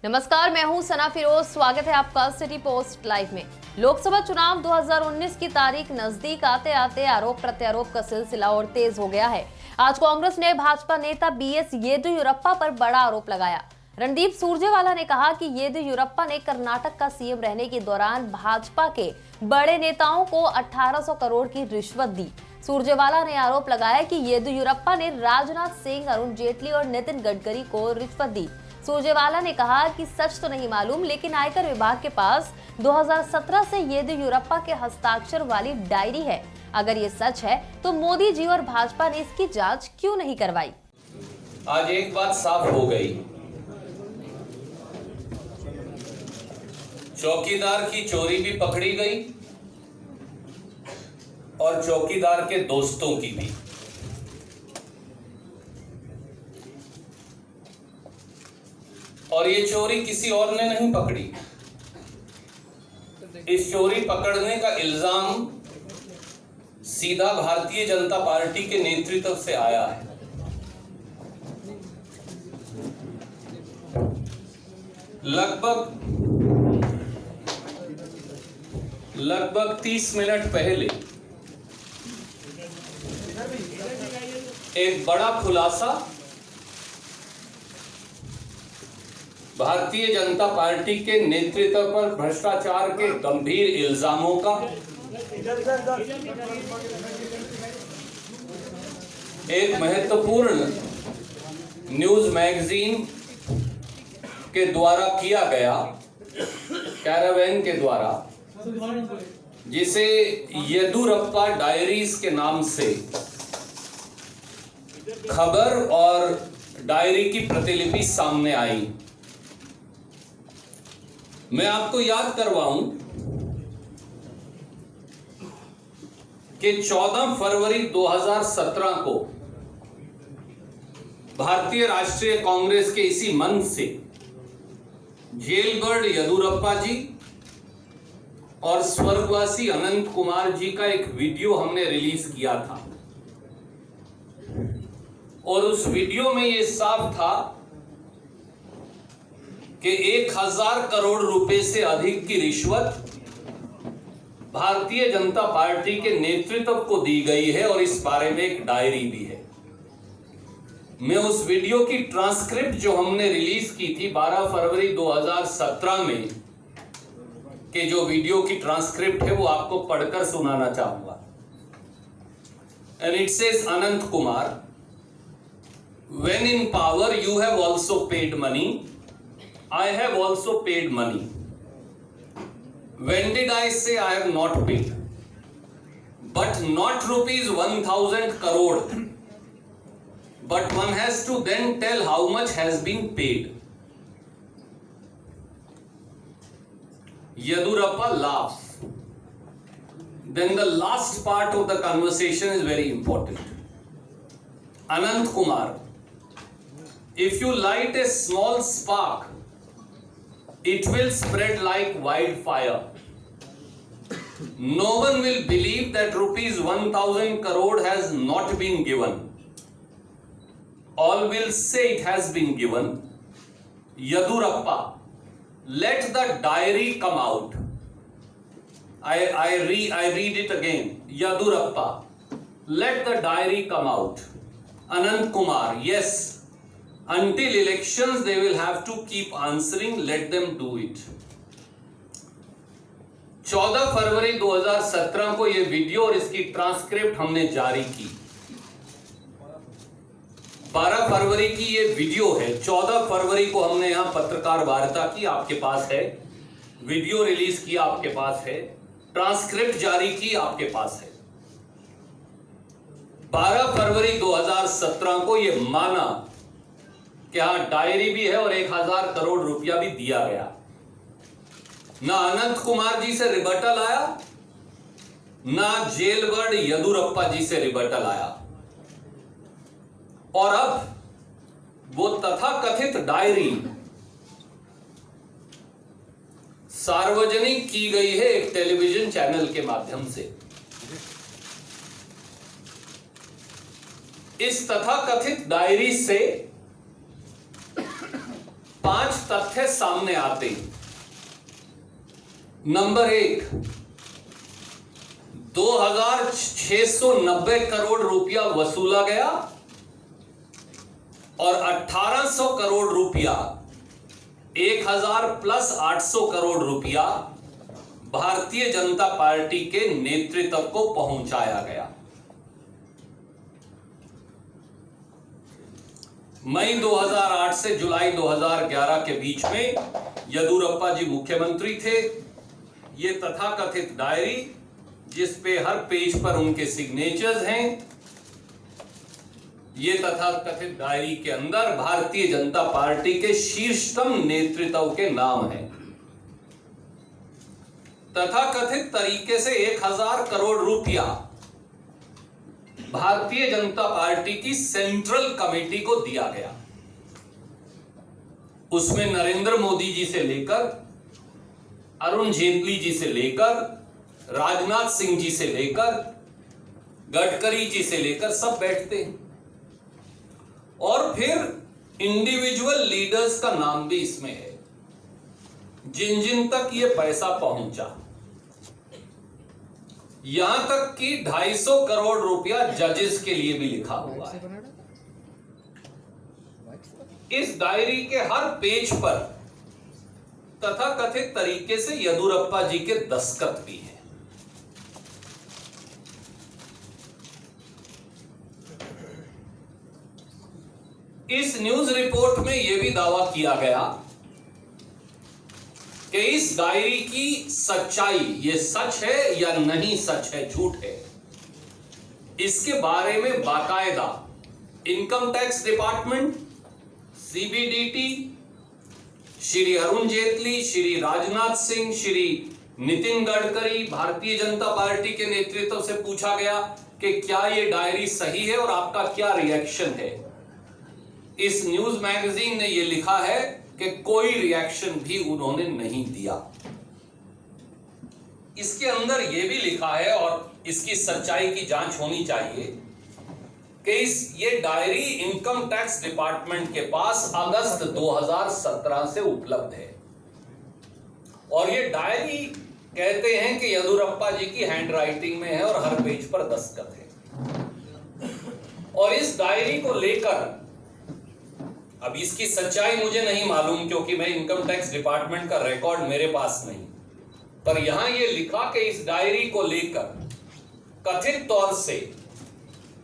नमस्कार, मैं हूं सना फिरोज। स्वागत है आपका सिटी पोस्ट लाइव में। लोकसभा चुनाव 2019 की तारीख नजदीक आते आते आरोप प्रत्यारोप का सिलसिला और तेज हो गया है। आज कांग्रेस ने भाजपा नेता बीएस येदियुरप्पा पर बड़ा आरोप लगाया। रणदीप सुरजेवाला ने कहा कि येदियुरप्पा ने कर्नाटक का सीएम रहने के दौरान भाजपा के बड़े नेताओं को 1800 करोड़ की रिश्वत दी। सुरजेवाला ने आरोप लगाया कि येदियुरप्पा ने राजनाथ सिंह, अरुण जेटली और नितिन गडकरी को रिश्वत दी। सुरजेवाला ने कहा कि सच तो नहीं मालूम, लेकिन आयकर विभाग के पास 2017 से येदियुरप्पा के हस्ताक्षर वाली डायरी है। अगर ये सच है तो मोदी जी और भाजपा ने इसकी जांच क्यों नहीं करवाई? आज एक बात साफ हो गई, चौकीदार की चोरी भी पकड़ी गई और चौकीदार के दोस्तों की भी। और ये चोरी किसी और ने नहीं पकड़ी। इस चोरी पकड़ने का इल्जाम सीधा भारतीय जनता पार्टी के नेतृत्व से आया है। लगभग 30 मिनट पहले एक बड़ा खुलासा भारतीय जनता पार्टी के नेतृत्व पर भ्रष्टाचार के गंभीर इल्जामों का एक महत्वपूर्ण न्यूज मैगजीन के द्वारा किया गया, कैरावैन के द्वारा, जिसे येदियुरप्पा डायरीज के नाम से खबर और डायरी की प्रतिलिपि सामने आई। मैं आपको याद करवाऊं कि 14 फरवरी 2017 को भारतीय राष्ट्रीय कांग्रेस के इसी मंच से जेलबर्ड येदियुरप्पा जी और स्वर्गवासी अनंत कुमार जी का एक वीडियो हमने रिलीज किया था। और उस वीडियो में यह साफ था कि 1000 करोड़ रुपए से अधिक की रिश्वत भारतीय जनता पार्टी के नेतृत्व को दी गई है और इस बारे में एक डायरी भी है। मैं उस वीडियो की ट्रांसक्रिप्ट जो हमने रिलीज की थी 12 फरवरी 2017 में कि जो वीडियो की ट्रांसक्रिप्ट है वो आपको पढ़कर सुनाना चाहूंगा। And it says, Anant Kumar, when in power you have also paid money, I have also paid money. When did I say I have not paid? But not rupees 1000 crore. But one has to then tell how much has been paid. Yediruppa laughs. Then the last part of the conversation is very important. Anant Kumar, if you light a small spark, it will spread like wildfire. No one will believe that rupees 1000 crore has not been given. All will say it has been given. Yediruppa, let the diary come out. I read it again. Yediruppa, let the diary come out. Anant Kumar, yes. Until elections they will have to keep answering, let them do it. 14 फरवरी 2017 को यह video और इसकी transcript हमने जारी की। 12 फरवरी की यह video है। 14 फरवरी को हमने यहां पत्रकार वार्ता की, आपके पास है। वीडियो रिलीज किया, आपके पास है। ट्रांसक्रिप्ट जारी की, आपके पास है। 12 फरवरी 2017 को यह माना कि हाँ, डायरी भी है और 1000 करोड़ रुपया भी दिया गया। ना अनंत कुमार जी से रिबटल आया, ना जेलबर्ड येदियुरप्पा जी से रिबटल आया। और अब वो तथाकथित डायरी सार्वजनिक की गई है एक टेलीविजन चैनल के माध्यम से। इस तथाकथित डायरी से 5 तथ्य सामने आते हैं। नंबर 1, 2690 करोड़ रुपया वसूला गया और 1800 करोड़ रुपया 1000 प्लस 800 करोड़ रुपया भारतीय जनता पार्टी के नेतृत्व को पहुंचाया गया। मई 2008 से जुलाई 2011 के बीच में येदियुरप्पा जी मुख्यमंत्री थे। ये तथाकथित डायरी, जिस पे हर पेज पर उनके सिग्नेचर्स हैं, ये तथाकथित डायरी के अंदर भारतीय जनता पार्टी के शीर्षतम नेतृत्व के नाम हैं। तथाकथित तरीके से 1000 करोड़ रुपया भारतीय जनता पार्टी की सेंट्रल कमेटी को दिया गया। उसमें नरेंद्र मोदी जी से लेकर, अरुण जेटली जी से लेकर, राजनाथ सिंह जी से लेकर, गडकरी जी से लेकर सब बैठते हैं। और फिर इंडिविजुअल लीडर्स का नाम भी इसमें है, जिन जिन तक ये पैसा पहुंचा। यहां तक कि 250 करोड़ रुपया जजेस के लिए भी लिखा हुआ है। इस डायरी के हर पेज पर तथाकथित तरीके से येदियुरप्पा जी के दस्तखत भी हैं। इस न्यूज रिपोर्ट में यह भी दावा किया गया कि इस डायरी की सच्चाई, ये सच है या नहीं सच है, झूठ है, इसके बारे में बाकायदा income tax department, CBDT, Shri Arun Jaitley, Shri Rajnath Singh, Shri Nitin Gadkari, Bharatiya Janata party के नेतृत्व से पूछा गया कि क्या ये डायरी सही है और आपका क्या रिएक्शन है। इस न्यूज मैगजीन ने यह लिखा है कि कोई रिएक्शन भी उन्होंने नहीं दिया। इसके अंदर यह भी लिखा है और इसकी सच्चाई की जांच होनी चाहिए कि ये डायरी इनकम टैक्स डिपार्टमेंट के पास अगस्त 2017 से उपलब्ध है। और ये डायरी कहते हैं कि येदियुरप्पा जी की हैंडराइटिंग में है और हर पेज पर दस्तखत है। और इस डायरी को लेकर, अब इसकी सच्चाई मुझे नहीं मालूम क्योंकि मैं इनकम टैक्स डिपार्टमेंट का रिकॉर्ड मेरे पास नहीं, पर यहां यह लिखा कि इस डायरी को लेकर कथित तौर से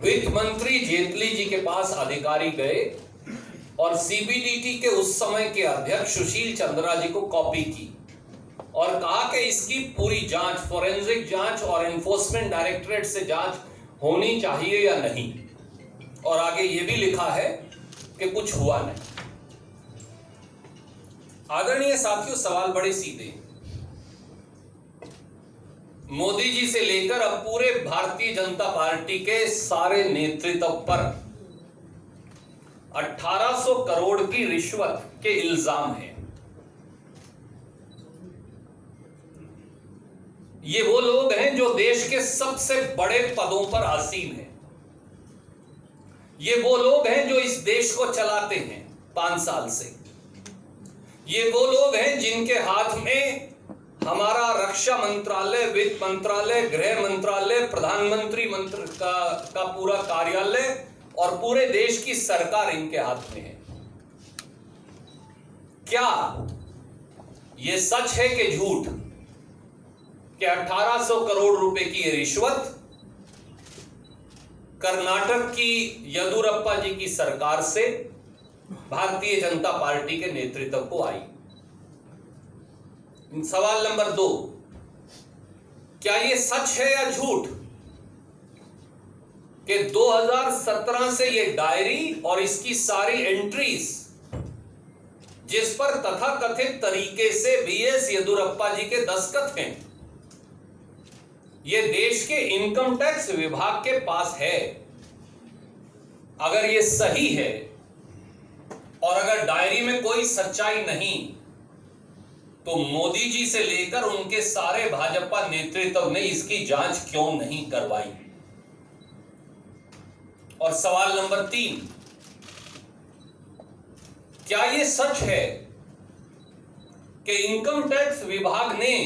वित्त मंत्री जेटली जी के पास अधिकारी गए और सीबीडीटी के उस समय के अध्यक्ष सुशील चंद्रा जी को कॉपी की और कहा कि इसकी पूरी जांच, फॉरेंसिक जांच और एनफोर्समेंट डायरेक्टरेट से जांच होनी चाहिए या नहीं। और आगे यह भी लिखा है कि कुछ हुआ नहीं। आदरणीय साथियों, सवाल बड़े सीधे। मोदी जी से लेकर अब पूरे भारतीय जनता पार्टी के सारे नेतृत्व पर 1800 करोड़ की रिश्वत के इल्जाम हैं। ये वो लोग हैं जो देश के सबसे बड़े पदों पर आसीन हैं। ये वो लोग हैं जो इस देश को चलाते हैं 5 साल से। ये वो लोग हैं जिनके हाथ में हमारा रक्षा मंत्रालय, वित्त मंत्रालय, गृह मंत्रालय, प्रधानमंत्री मंत्री का पूरा कार्यालय और पूरे देश की सरकार इनके हाथ में है। क्या यह सच है कि झूठ कि 1800 करोड़ रुपए की रिश्वत कर्नाटक की येदियुरप्पा जी की सरकार से भारतीय जनता पार्टी के नेतृत्व को आई? सवाल नंबर 2, क्या यह सच है या झूठ कि 2017 से यह डायरी और इसकी सारी एंट्रीज, जिस पर तथाकथित तरीके से बीएस येदियुरप्पा जी के दस्तखत हैं, यह देश के इनकम टैक्स विभाग के पास है? अगर यह सही है और अगर डायरी में कोई सच्चाई नहीं, तो मोदी जी से लेकर उनके सारे भाजपा नेतृत्व ने इसकी जांच क्यों नहीं करवाई? और सवाल नंबर 3, क्या यह सच है कि इनकम टैक्स विभाग ने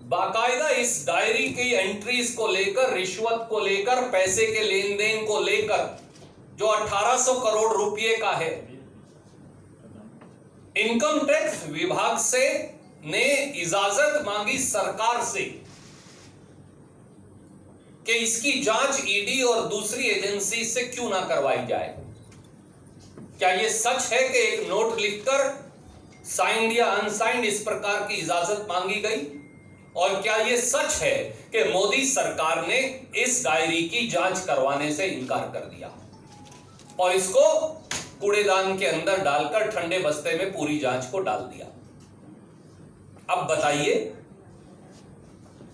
बाकायदा इस डायरी की एंट्रीज को लेकर, रिश्वत को लेकर, पैसे के लेन देन को लेकर, जो 1800 करोड़ रुपए का है, इनकम टैक्स विभाग से ने इजाजत मांगी सरकार से कि इसकी जांच ईडी और दूसरी एजेंसी से क्यों ना करवाई जाए। क्या यह सच है कि एक नोट लिखकर साइंड या अनसाइंड इस प्रकार की इजाजत मांगी गई? और क्या यह सच है कि मोदी सरकार ने इस डायरी की जांच करवाने से इनकार कर दिया और इसको कूड़ेदान के अंदर डालकर ठंडे बस्ते में पूरी जांच को डाल दिया? अब बताइए,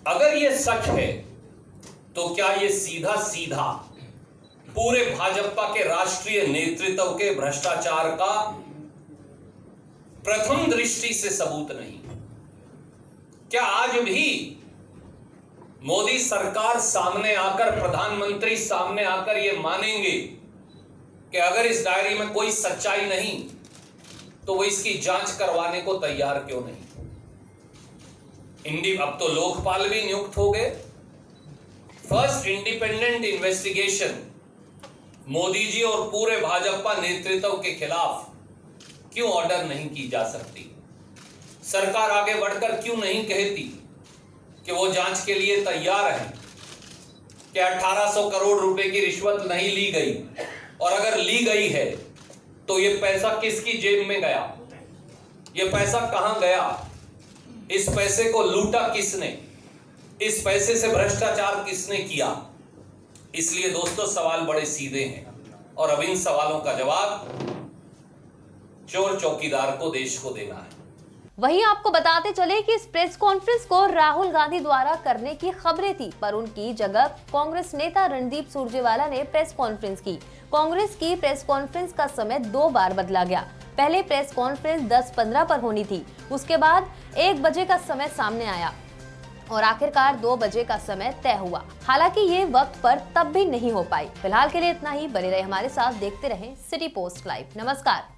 अगर यह सच है तो क्या यह सीधा सीधा पूरे भाजपा के राष्ट्रीय नेतृत्व के भ्रष्टाचार का प्रथम दृष्टि से सबूत नहीं? क्या आज भी मोदी सरकार सामने आकर, प्रधानमंत्री सामने आकर यह मानेंगे कि अगर इस डायरी में कोई सच्चाई नहीं तो वो इसकी जांच करवाने को तैयार क्यों नहीं? अब तो लोकपाल भी नियुक्त हो गए। First independent investigation Modi ji और पूरे भाजपा नेतृत्व के खिलाफ क्यों ऑर्डर नहीं की जा सकती? सरकार आगे बढ़कर क्यों नहीं कहती कि वो जांच के लिए तैयार है कि 1800 करोड़ रुपए की रिश्वत नहीं ली गई, और अगर ली गई है तो ये पैसा किसकी जेब में गया? ये पैसा कहां गया? इस पैसे को लूटा किसने? इस पैसे से भ्रष्टाचार किसने किया? इसलिए दोस्तों, सवाल बड़े सीधे हैं और अब इन सवालों का जवाब चोर चौकीदार को, देश को देना है। वहीं आपको बताते चले कि इस प्रेस कॉन्फ्रेंस को राहुल गांधी द्वारा करने की खबरें थी, पर उनकी जगह कांग्रेस नेता रणदीप सुरजेवाला ने प्रेस कॉन्फ्रेंस की। कांग्रेस की प्रेस कॉन्फ्रेंस का समय 2 बार बदला गया। पहले प्रेस कॉन्फ्रेंस 10:15 पर होनी थी, उसके बाद 1 बजे का समय सामने आया और आखिरकार 2 बजे का समय तय हुआ। हालांकि ये वक्त पर तब भी नहीं हो पाई। फिलहाल के लिए इतना ही। बने रहे हमारे साथ, देखते रहें सिटी पोस्ट लाइव। नमस्कार।